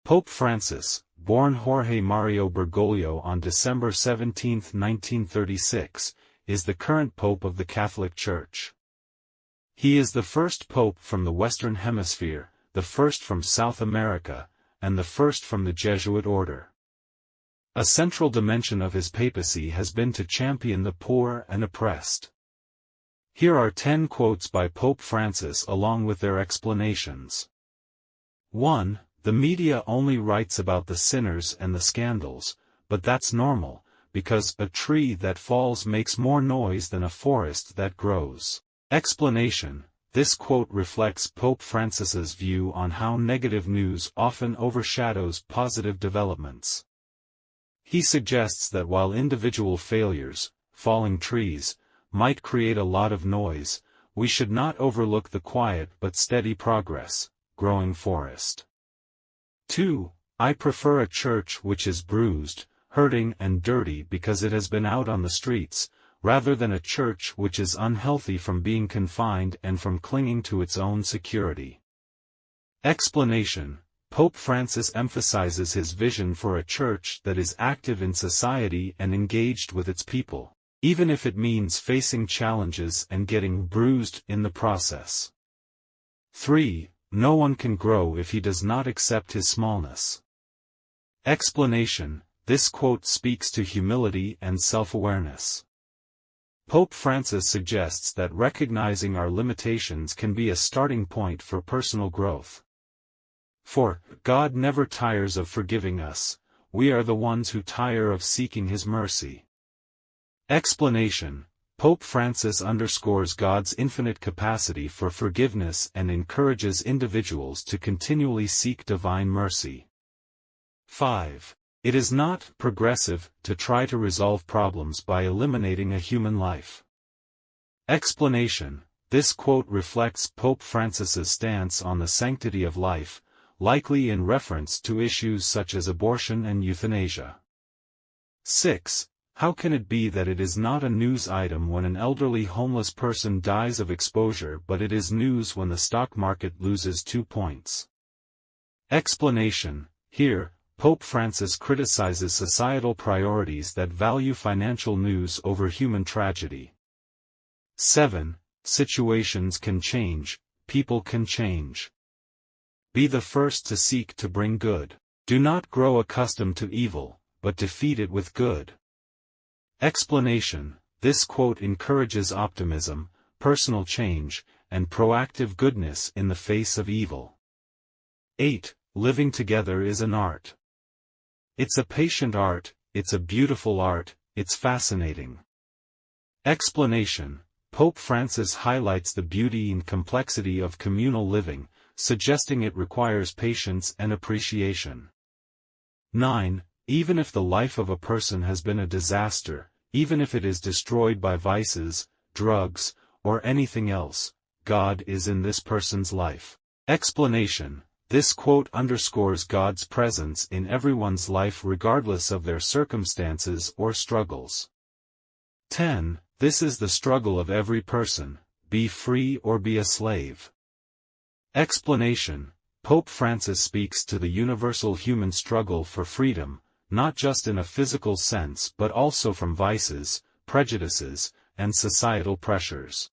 Pope Francis, born Jorge Mario Bergoglio on December 17, 1936, is the current Pope of the Catholic Church. He is the first Pope from the Western Hemisphere, the first from South America, and the first from the Jesuit order. A central dimension of his papacy has been to champion the poor and oppressed. Here are 10 quotes by Pope Francis along with their explanations. 1. The media only writes about the sinners and the scandals, but that's normal, because a tree that falls makes more noise than a forest that grows. Explanation. This quote reflects Pope Francis's view on how negative news often overshadows positive developments. He suggests that while individual failures, falling trees, might create a lot of noise, we should not overlook the quiet but steady progress, growing forest. 2. I prefer a church which is bruised, hurting and dirty because it has been out on the streets, rather than a church which is unhealthy from being confined and from clinging to its own security. Explanation. Pope Francis emphasizes his vision for a church that is active in society and engaged with its people, even if it means facing challenges and getting bruised in the process. 3. No one can grow if he does not accept his smallness. Explanation. This quote speaks to humility and self-awareness. Pope Francis suggests that recognizing our limitations can be a starting point for personal growth. 4. God never tires of forgiving us, we are the ones who tire of seeking His mercy. Explanation. Pope Francis underscores God's infinite capacity for forgiveness and encourages individuals to continually seek divine mercy. 5. It is not progressive to try to resolve problems by eliminating a human life. Explanation. This quote reflects Pope Francis's stance on the sanctity of life, likely in reference to issues such as abortion and euthanasia. 6. How can it be that it is not a news item when an elderly homeless person dies of exposure but it is news when the stock market loses 2 points? Explanation. Here, Pope Francis criticizes societal priorities that value financial news over human tragedy. 7. Situations can change, people can change. Be the first to seek to bring good. Do not grow accustomed to evil, but defeat it with good. Explanation. This quote encourages optimism, personal change, and proactive goodness in the face of evil. 8. Living together is an art. It's a patient art, it's a beautiful art, it's fascinating. Explanation. Pope Francis highlights the beauty and complexity of communal living, suggesting it requires patience and appreciation. 9. Even if the life of a person has been a disaster, even if it is destroyed by vices, drugs, or anything else, God is in this person's life. Explanation. This quote underscores God's presence in everyone's life regardless of their circumstances or struggles. 10. This is the struggle of every person, be free or be a slave. Explanation. Pope Francis speaks to the universal human struggle for freedom, not just in a physical sense but also from vices, prejudices, and societal pressures.